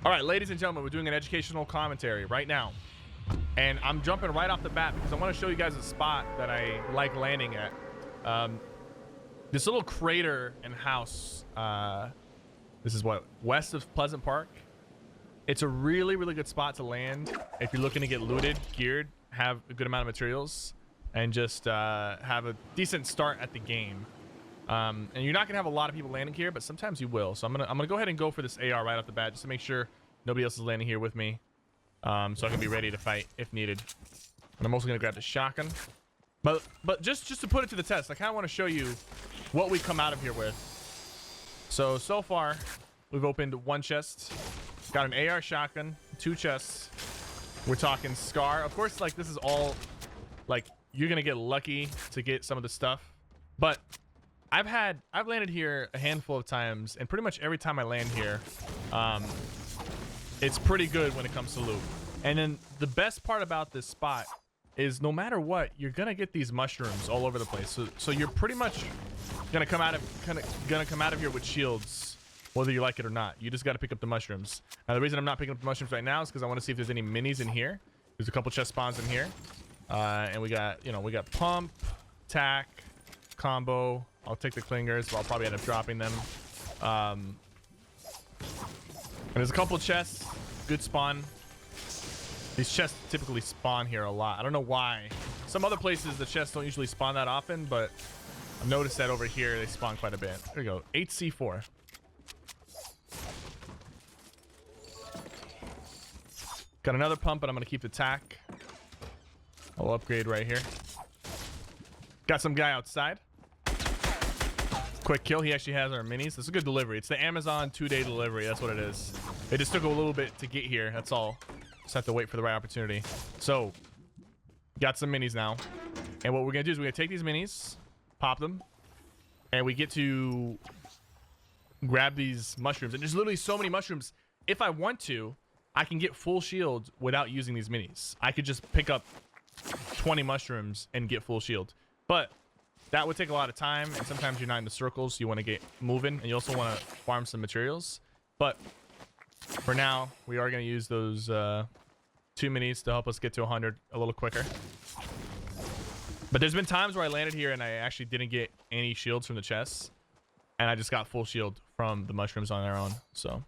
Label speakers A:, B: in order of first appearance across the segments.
A: All right, ladies and gentlemen, we're doing an educational commentary right now. And I'm jumping right off the bat because I want to show you guys a spot that I like landing at. This little crater and house. This is what, west of Pleasant Park. It's a really, really good spot to land if you're looking to get looted, geared, have a good amount of materials, and just have a decent start at the game. And you're not gonna have a lot of people landing here, but sometimes you will. So I'm gonna go ahead and go for this AR right off the bat just to make sure nobody else is landing here with me. So I can be ready to fight if needed. And I'm also gonna grab the shotgun. But just to put it to the test, I kind of want to show you what we come out of here with. So far, we've opened one chest, got an AR shotgun, 2 chests. We're talking Scar. Of course, like this is all like you're gonna get lucky to get some of the stuff, but I've landed here a handful of times, and pretty much every time I land here, it's pretty good when it comes to loot. And then the best part about this spot is no matter what, you're gonna get these mushrooms all over the place. So you're pretty much gonna come out of here with shields, whether you like it or not. You just got to pick up the mushrooms. Now the reason I'm not picking up the mushrooms right now is because I want to see if there's any minis in here. There's a couple chest spawns in here, and we got pump, tack, combo. I'll take the clingers, so I'll probably end up dropping them. And there's a couple chests, good spawn. These chests typically spawn here a lot. I don't know why. Some other places the chests don't usually spawn that often, but I've noticed that over here they spawn quite a bit. There we go, 8C4. Got another pump, but I'm gonna keep the tack. I'll upgrade right here. Got some guy outside. Quick kill. He actually has our minis. This is a good delivery. It's the Amazon 2-day delivery. That's what it is. It just took a little bit to get here. That's all. Just have to wait for the right opportunity. So, got some minis now. And what we're going to do is we're going to take these minis, pop them, and we get to grab these mushrooms. And there's literally so many mushrooms. If I want to, I can get full shield without using these minis. I could just pick up 20 mushrooms and get full shield. But that would take a lot of time, and sometimes you're not in the circles, so you want to get moving, and you also want to farm some materials. But for now, we are going to use those 2 minis to help us get to 100 a little quicker. But there's been times where I landed here and I actually didn't get any shields from the chests, and I just got full shield from the mushrooms on their own. So,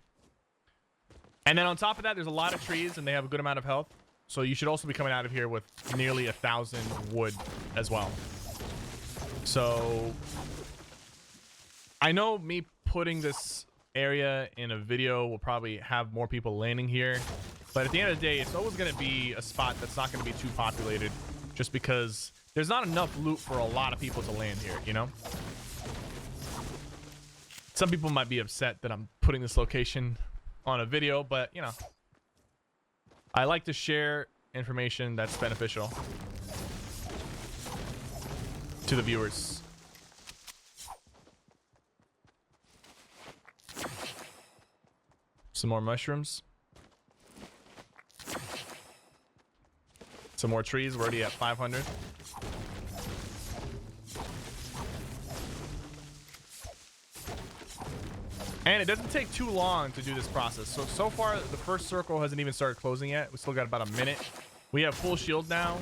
A: and then on top of that, there's a lot of trees, and they have a good amount of health. So you should also be coming out of here with nearly 1,000 wood as well. So I know me putting this area in a video will probably have more people landing here, but at the end of the day, it's always going to be a spot that's not going to be too populated, just because there's not enough loot for a lot of people to land here, you know? Some people might be upset that I'm putting this location on a video, but you know, I like to share information that's beneficial to the viewers. Some more mushrooms. Some more trees. We're already at 500. And it doesn't take too long to do this process. So far, the first circle hasn't even started closing yet. We still got about a minute. We have full shield now,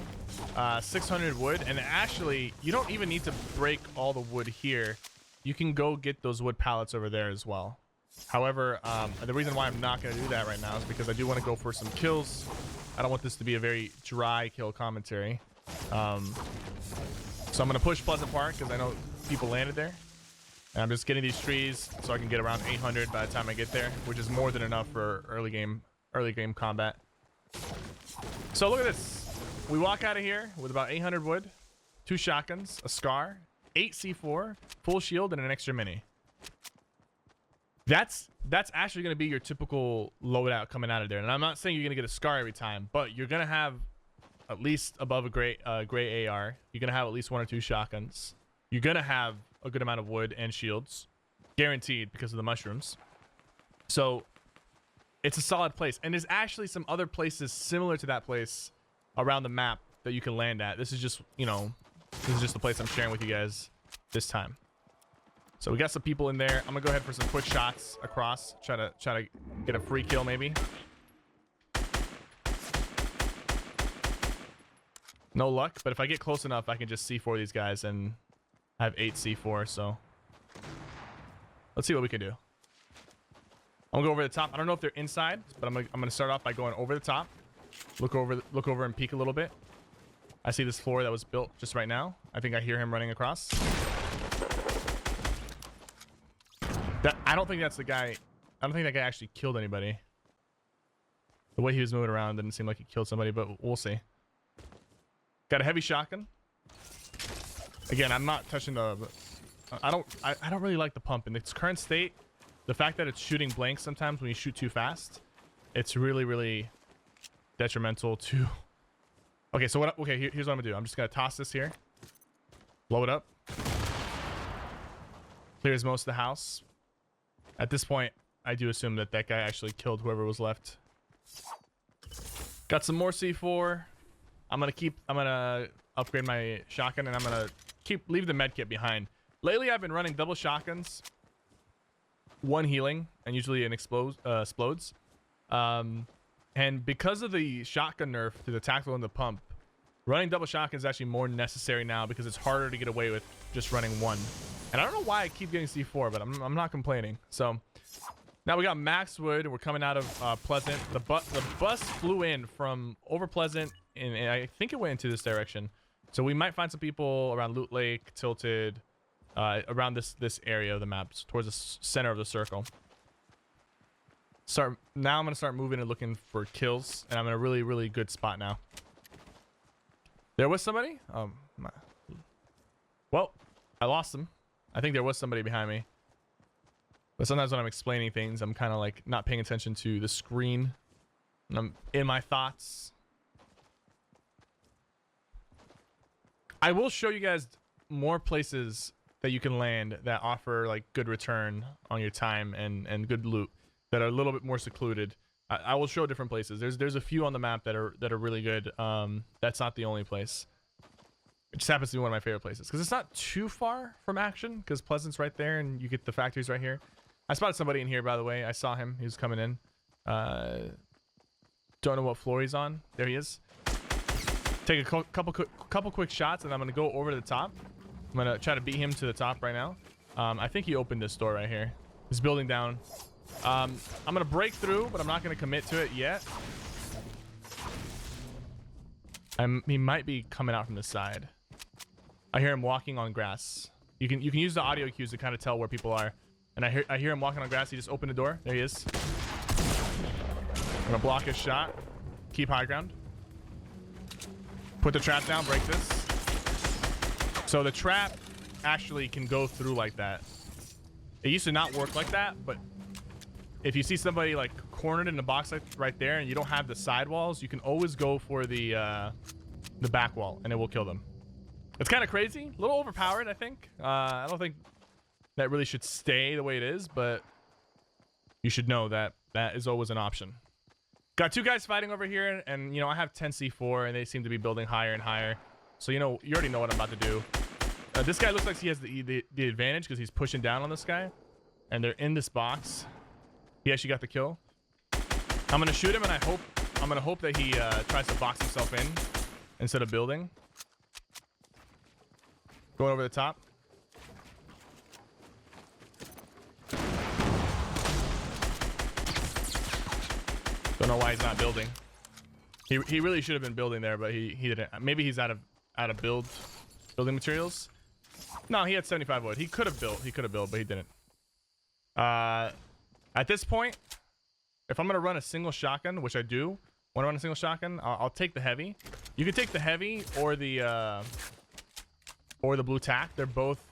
A: 600 wood. And actually, you don't even need to break all the wood here. You can go get those wood pallets over there as well. However, the reason why I'm not going to do that right now is because I do want to go for some kills. I don't want this to be a very dry kill commentary. So I'm going to push Pleasant Park because I know people landed there. And I'm just getting these trees so I can get around 800 by the time I get there, which is more than enough for early game combat. So look at this. We walk out of here with about 800 wood, 2 shotguns, a Scar, 8 C4, full shield, and an extra mini. That's actually going to be your typical loadout coming out of there. And I'm not saying you're going to get a Scar every time, but you're going to have at least above a gray AR. You're going to have at least 1 or 2 shotguns. You're going to have a good amount of wood and shields, guaranteed, because of the mushrooms. So it's a solid place. And there's actually some other places similar to that place around the map that you can land at. This is just, you know, this is just the place I'm sharing with you guys this time. So we got some people in there. I'm gonna go ahead for some quick shots across. Try to get a free kill maybe. No luck, but if I get close enough, I can just C4 these guys, and I have 8 C4. So let's see what we can do. I'm gonna go over the top. I don't know if they're inside, but I'm gonna start off by going over the top. Look over and peek a little bit. I see this floor that was built just right now. I think I hear him running across. I don't think that's the guy. I don't think that guy actually killed anybody. The way he was moving around didn't seem like he killed somebody, but we'll see. Got a heavy shotgun. Again, I'm not touching the. I don't really like the pump in its current state. The fact that it's shooting blanks sometimes when you shoot too fast, it's really detrimental to. Okay, so what? Okay, here's what I'm gonna do. I'm just gonna toss this here. Blow it up. Clears most of the house. At this point, I do assume that that guy actually killed whoever was left. Got some more C4. I'm gonna upgrade my shotgun, and I'm gonna leave the med kit behind. Lately, I've been running double shotguns, 1 healing, and usually an explodes. And because of the shotgun nerf to the tactical and the pump, running double shotgun is actually more necessary now because it's harder to get away with just running 1. And I don't know why I keep getting C4, but I'm not complaining. So now we got Maxwood, and we're coming out of Pleasant. The bus flew in from over Pleasant, and I think it went into this direction. So we might find some people around Loot Lake, Tilted, around this area of the map, towards the center of the circle. Now I'm gonna start moving and looking for kills, and I'm in a really good spot now. There was somebody. Well, I lost him. I think there was somebody behind me. But sometimes when I'm explaining things, I'm kind of like not paying attention to the screen. And I'm in my thoughts. I will show you guys more places that you can land that offer like good return on your time and good loot that are a little bit more secluded. I will show different places. There's a few on the map that are really good. That's not the only place. It just happens to be one of my favorite places because it's not too far from action because Pleasant's right there and you get the factories right here. I spotted somebody in here, by the way. I saw him. He was coming in. Don't know what floor he's on. There he is. Take a couple quick shots, and I'm gonna go over to the top. I'm gonna try to beat him to the top right now. I think he opened this door right here. He's building down. I'm gonna break through, but I'm not gonna commit to it yet. He might be coming out from the side. I hear him walking on grass. You can use the audio cues to kind of tell where people are. And I hear him walking on grass. He just opened the door. There he is. I'm gonna block his shot. Keep high ground. Put the trap down. Break this. So the trap actually can go through like that. It used to not work like that, but if you see somebody like cornered in the box like right there and you don't have the side walls, you can always go for the back wall and it will kill them. It's kind of crazy, a little overpowered, I think. I don't think that really should stay the way it is, but you should know that that is always an option. Got 2 guys fighting over here, and you know I have 10 C4 and they seem to be building higher and higher. So you know you already know what I'm about to do. This guy looks like he has the advantage because he's pushing down on this guy, and they're in this box. He actually got the kill. I'm gonna shoot him, and I'm gonna hope that he tries to box himself in instead of building. Going over the top. Don't know why he's not building. He really should have been building there, but he didn't. Maybe he's out of building materials. No, he had 75 wood. He could have built, but he didn't. At this point, if I'm gonna run a single shotgun, which I do want to run a single shotgun, I'll take the heavy. You can take the heavy or the blue tack. They're both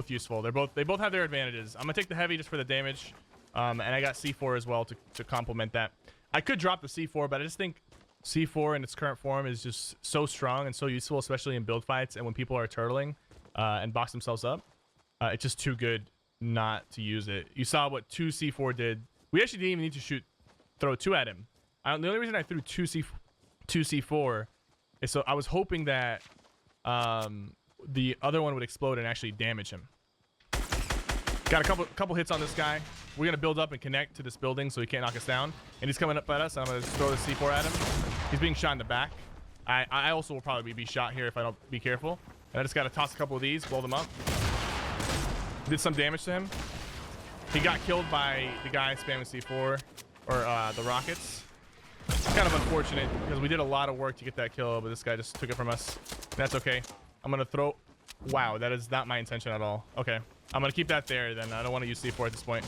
A: useful. They both have their advantages. I'm gonna take the heavy just for the damage, and I got C4 as well to complement that. I could drop the C4, but I just think C4 in its current form is just so strong and so useful, especially in build fights and when people are turtling and box themselves up. It's just too good not to use it. You saw what 2 C4 did. We actually didn't even need to throw 2 at him. The only reason I threw 2 C4 is so I was hoping that the other one would explode and actually damage him. Got a couple hits on this guy. We're gonna build up and connect to this building so he can't knock us down. And he's coming up at us. I'm gonna throw the C4 at him. He's being shot in the back. I also will probably be shot here if I don't be careful. And I just gotta toss a couple of these, blow them up. Did some damage to him. He got killed by the guy spamming C4 or the rockets. It's kind of unfortunate because we did a lot of work to get that kill, but this guy just took it from us. That's okay. I'm gonna throw. Wow, that is not my intention at all. Okay, I'm gonna keep that there. Then I don't want to use C4 at this point.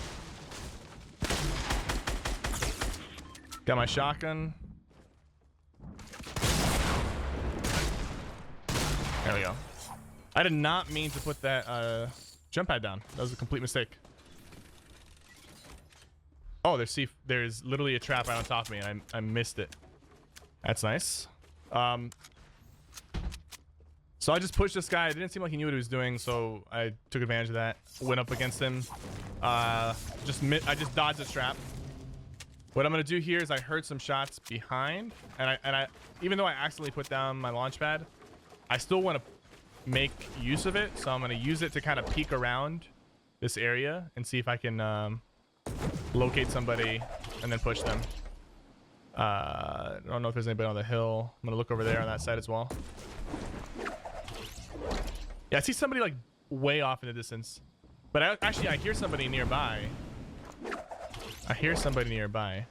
A: Got my shotgun. There we go. I did not mean to put that jump pad down. That was a complete mistake. Oh, there's literally a trap right on top of me, and I missed it. That's nice. So I just pushed this guy. It didn't seem like he knew what he was doing, so I took advantage of that. Went up against him. I just dodged the trap. What I'm gonna do here is I heard some shots behind, and I even though I accidentally put down my launch pad, I still want to make use of it. So I'm gonna use it to kind of peek around this area and see if I can locate somebody and then push them. I don't know if there's anybody on the hill. I'm gonna look over there on that side as well. Yeah, I see somebody like way off in the distance, but I hear somebody nearby. I hear somebody nearby.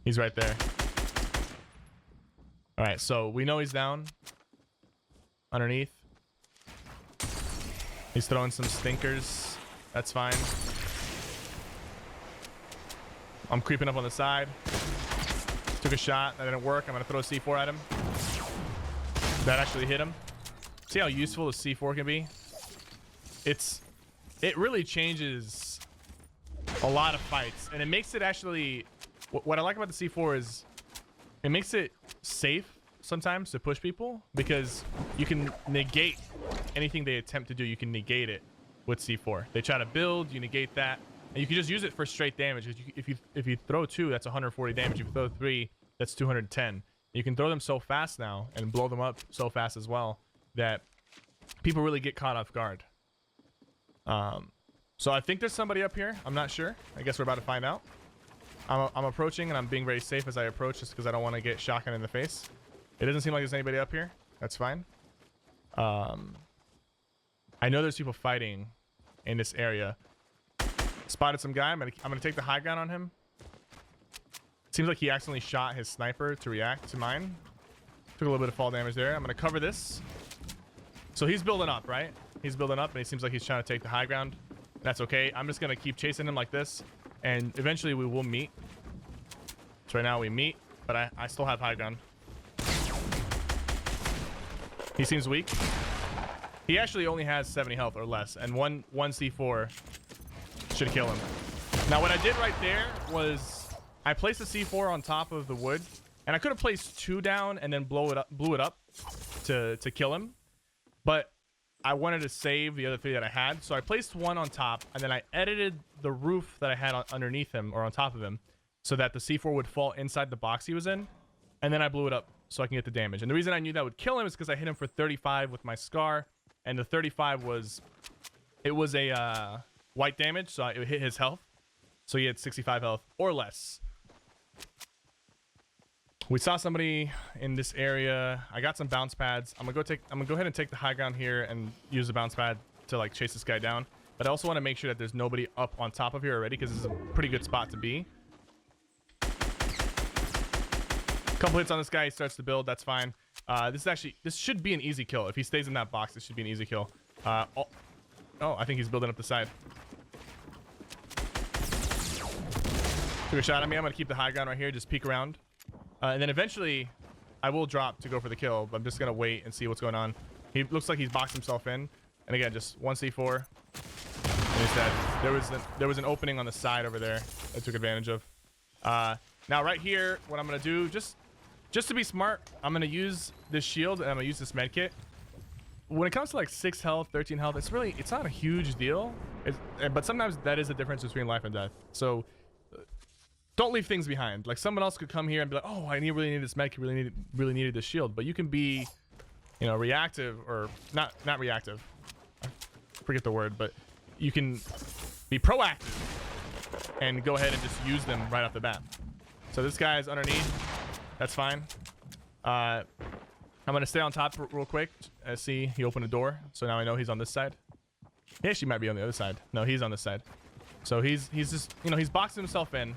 A: He's right there. All right, so we know he's down underneath. He's throwing some stinkers. That's fine. I'm creeping up on the side. Took a shot. That didn't work. I'm going to throw a C4 at him. That actually hit him. See how useful the C4 can be? It really changes a lot of fights. And it makes it actually... What I like about the C4 is it makes it safe sometimes to push people, because you can negate anything they attempt to do. You can negate it with C4. They try to build, you negate that, and you can just use it for straight damage. If you throw 2, that's 140 damage. If you throw 3, that's 210. You can throw them so fast now and blow them up so fast as well that people really get caught off guard. So I think there's somebody up here. I'm not sure. I guess we're about to find out. I'm approaching, and I'm being very safe as I approach, just because I don't want to get shotgun in the face. It doesn't seem like there's anybody up here. That's fine. I know there's people fighting in this area. Spotted some guy. I'm gonna take the high ground on him. Seems like he accidentally shot his sniper to react to mine. Took a little bit of fall damage there. I'm gonna cover this. So he's building up, right? He's building up, and he seems like he's trying to take the high ground. That's okay. I'm just gonna keep chasing him like this, and eventually we will meet. So right now we meet, but I still have high ground. He seems weak. He actually only has 70 health or less, and one C4 should kill him. Now what I did right there was I placed a C4 on top of the wood, and I could have placed 2 down and then blew it up to kill him, but I wanted to save the other 3 that I had, so I placed 1 on top, and then I edited the roof that I had underneath him, or on top of him, so that the C4 would fall inside the box he was in, and then I blew it up so I can get the damage. And the reason I knew that would kill him is because I hit him for 35 with my scar, and the 35 was a white damage, so it hit his health, so he had 65 health or less. We saw somebody in this area. I got some bounce pads. I'm gonna go ahead and take the high ground here and use the bounce pad to like chase this guy down. But I also want to make sure that there's nobody up on top of here already, because this is a pretty good spot to be. Couple hits on this guy. He starts to build. That's fine. This should be an easy kill. If he stays in that box, this should be an easy kill. Oh, I think he's building up the side. Took a shot at me. I'm gonna keep the high ground right here. Just peek around. And then eventually, I will drop to go for the kill, but I'm just going to wait and see what's going on. He looks like he's boxed himself in. And again, just 1 C4. And he's dead. There was an opening on the side over there I took advantage of. Now, right here, what I'm going to do, just to be smart, I'm going to use this shield, and I'm going to use this med kit. When it comes to like 6 health, 13 health, it's not a huge deal. But sometimes that is the difference between life and death. So don't leave things behind. Like, someone else could come here and be like, oh, I really need this med kit, really needed this shield. But you can be, reactive, or not reactive. forget the word, but you can be proactive and go ahead and just use them right off the bat. So this guy's underneath. That's fine. I'm gonna stay on top real quick. See, he opened a door, so now I know he's on this side. He actually might be on the other side. No, he's on this side. So he's just, you know, he's boxing himself in.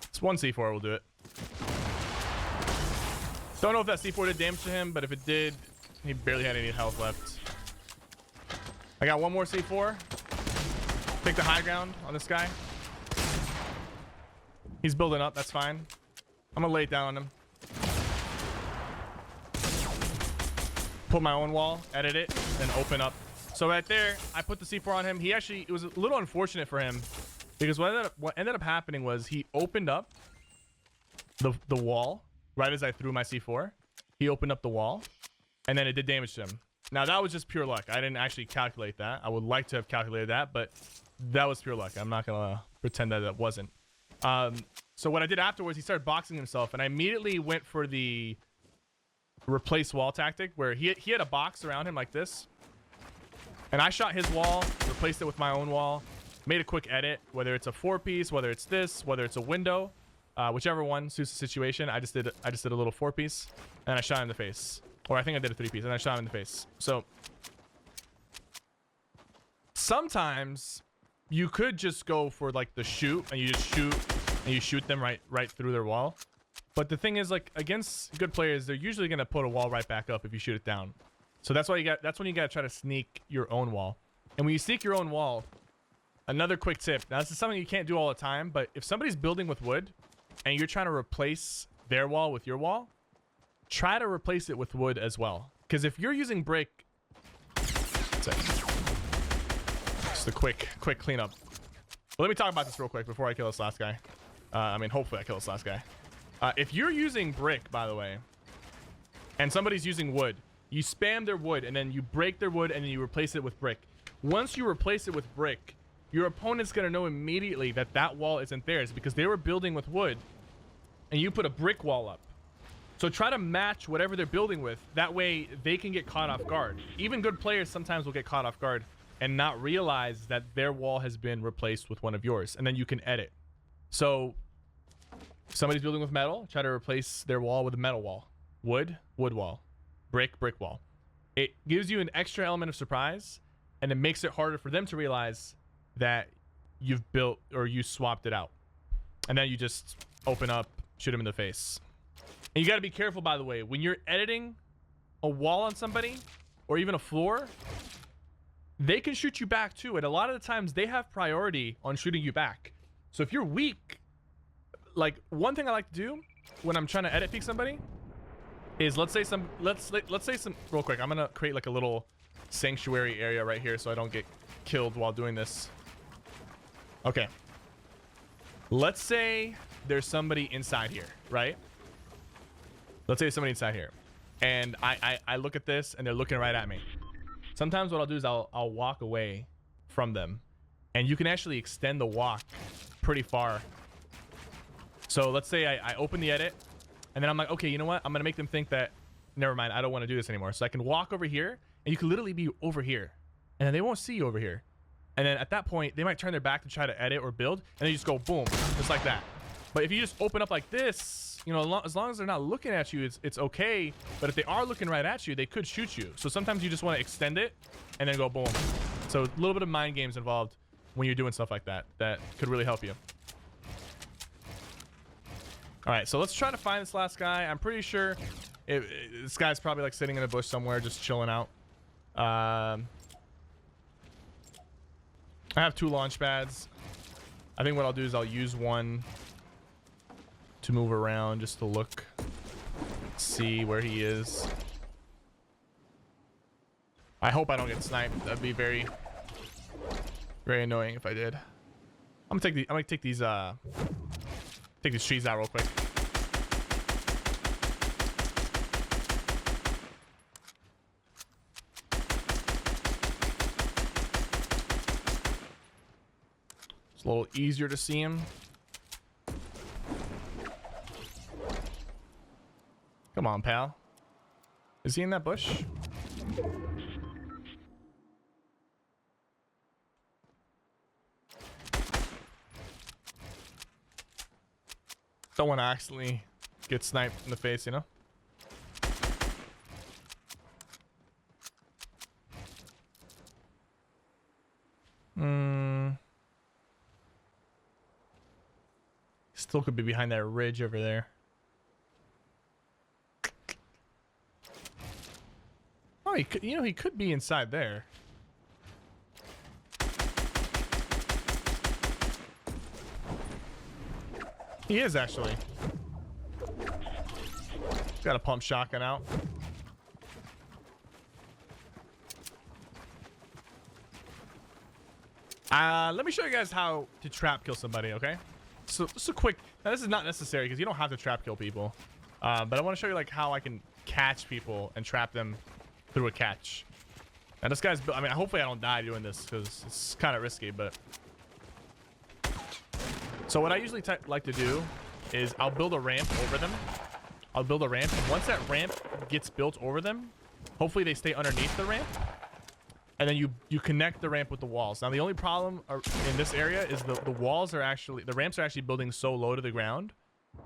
A: It's one C4 will do it. Don't know if that C4 did damage to him, but if it did, he barely had any health left. I got one more C4. Take the high ground on this guy. He's building up, that's fine. I'm gonna lay it down on him. Put my own wall, edit it, then open up. So right there, I put the C4 on him. He actually, it was a little unfortunate for him because what ended up happening was he opened up the wall right as I threw my C4. He opened up the wall and then it did damage to him. Now that was just pure luck. I didn't actually calculate that. I would like to have calculated that, but that was pure luck. I'm not gonna pretend that it wasn't. So what I did afterwards, he started boxing himself, and I immediately went for the replace wall tactic, where he had a box around him like this, and I shot his wall, replaced it with my own wall, made a quick edit, whether it's a 4-piece, whether it's this, whether it's a window, whichever one suits the situation. I just did a little 4-piece, and I shot him in the face, or I think I did a 3-piece, and I shot him in the face. So sometimes you could just go for like the shoot, and you just shoot and you shoot them right through their wall. But the thing is, like, against good players, they're usually gonna put a wall right back up if you shoot it down. So that's when you gotta try to sneak your own wall. And when you sneak your own wall, another quick tip. Now this is something you can't do all the time, but if somebody's building with wood and you're trying to replace their wall with your wall, try to replace it with wood as well. Because if you're using brick, just a quick cleanup. Well, let me talk about this real quick before I kill this last guy. I mean, hopefully I kill this last guy. If you're using brick, by the way, and somebody's using wood, you spam their wood and then you break their wood and then you replace it with brick. Once you replace it with brick, your opponent's gonna know immediately that that wall isn't theirs because they were building with wood and you put a brick wall up. So try to match whatever they're building with. That way they can get caught off guard. Even good players sometimes will get caught off guard and not realize that their wall has been replaced with one of yours, and then you can edit. So if somebody's building with metal, try to replace their wall with a metal wall. Wood wall. Brick wall. It gives you an extra element of surprise, and it makes it harder for them to realize that you've built or you swapped it out. And then you just open up, shoot them in the face. And you got to be careful, by the way, when you're editing a wall on somebody or even a floor, they can shoot you back too, and a lot of the times they have priority on shooting you back. So if you're weak, like, one thing I like to do when I'm trying to edit peek somebody is let's say some real quick, I'm gonna create like a little sanctuary area right here so I don't get killed while doing this. Okay, let's say there's somebody inside here, right? Let's say there's somebody inside here, and I look at this and they're looking right at me. Sometimes what I'll do is I'll walk away from them, and you can actually extend the walk pretty far. So let's say I open the edit, and then I'm like, okay, you know what? I'm gonna make them think that, never mind, I don't want to do this anymore. So I can walk over here, and you can literally be over here, and then they won't see you over here. And then at that point, they might turn their back to try to edit or build, and then you just go boom, just like that. But if you just open up like this, you know, as long as they're not looking at you, it's okay. But if they are looking right at you, they could shoot you. So sometimes you just want to extend it and then go boom. So a little bit of mind games involved when you're doing stuff like that. That could really help you. All right, so let's try to find this last guy. I'm pretty sure this guy's probably like sitting in a bush somewhere, just chilling out. I have 2 launch pads. I think what I'll do is I'll use one to move around just to look, see where he is. I hope I don't get sniped. That'd be very annoying if I did. I'm gonna take these trees out real quick. It's a little easier to see him. Come on, pal. Is he in that bush? Don't want to accidentally get sniped in the face, you know? Still could be behind that ridge over there. Oh, he could, you know, he could be inside there. He is actually. Got a pump shotgun out. Let me show you guys how to trap kill somebody, okay? So just a quick. Now this is not necessary because you don't have to trap kill people, but I want to show you like how I can catch people and trap them through a catch. Now this guy's. I mean, hopefully I don't die doing this because it's kind of risky, but. So what I usually like to do is I'll build a ramp over them. I'll build a ramp, and once that ramp gets built over them, hopefully they stay underneath the ramp. And then you connect the ramp with the walls. Now the only problem in this area is the walls are actually, the ramps are actually building so low to the ground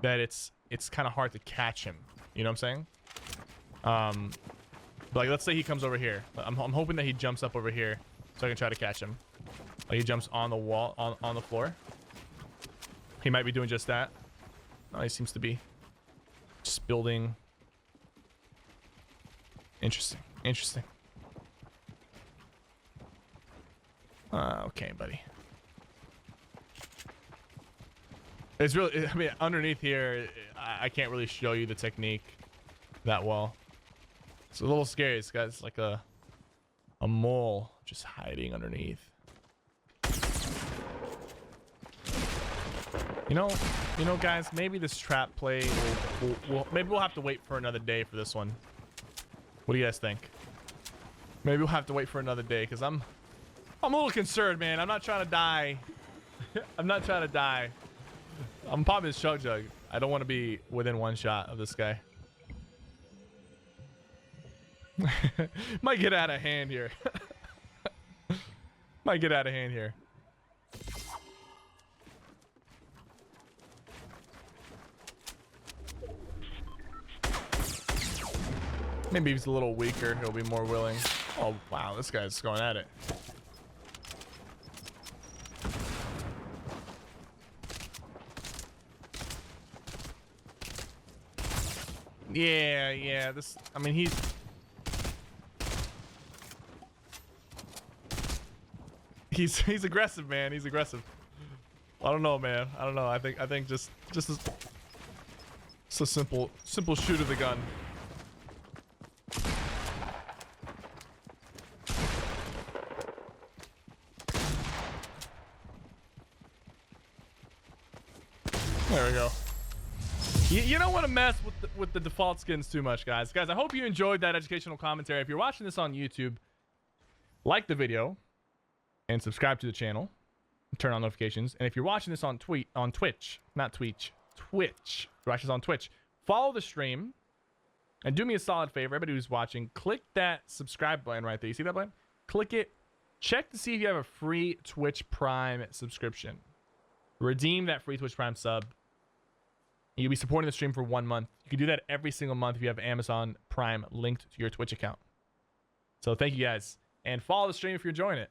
A: that it's kind of hard to catch him. You know what I'm saying? But like let's say he comes over here. I'm hoping that he jumps up over here so I can try to catch him. Like he jumps on the wall on the floor. He might be doing just that. Oh, he seems to be just building. Interesting. Interesting. Okay, buddy. It's really, I mean, underneath here, I can't really show you the technique that well. It's a little scary. This guy's like a mole just hiding underneath. You know, guys, maybe this trap play maybe we'll have to wait for another day for this one. What do you guys think? Maybe we'll have to wait for another day because I'm a little concerned, man. I'm not trying to die. I'm not trying to die. I'm popping his chug jug. I don't want to be within one shot of this guy. Might get out of hand here. Might get out of hand here. Maybe he's a little weaker. He'll be more willing. Oh, wow. This guy's going at it. Yeah. This, I mean, he's aggressive, man. He's aggressive. I don't know, man. I don't know. I think just a simple shoot of the gun. There we go. You don't want to mess with the default skins too much, guys. Guys, I hope you enjoyed that educational commentary. If you're watching this on YouTube, like the video and subscribe to the channel and turn on notifications. And if you're watching this on Twitch, if you're watching this on Twitch, follow the stream and do me a solid favor. Everybody who's watching, click that subscribe button right there. You see that button? Click it. Check to see if you have a free Twitch Prime subscription. Redeem that free Twitch Prime sub. You'll be supporting the stream for 1 month. You can do that every single month if you have Amazon Prime linked to your Twitch account. So thank you guys. And follow the stream if you're enjoying it.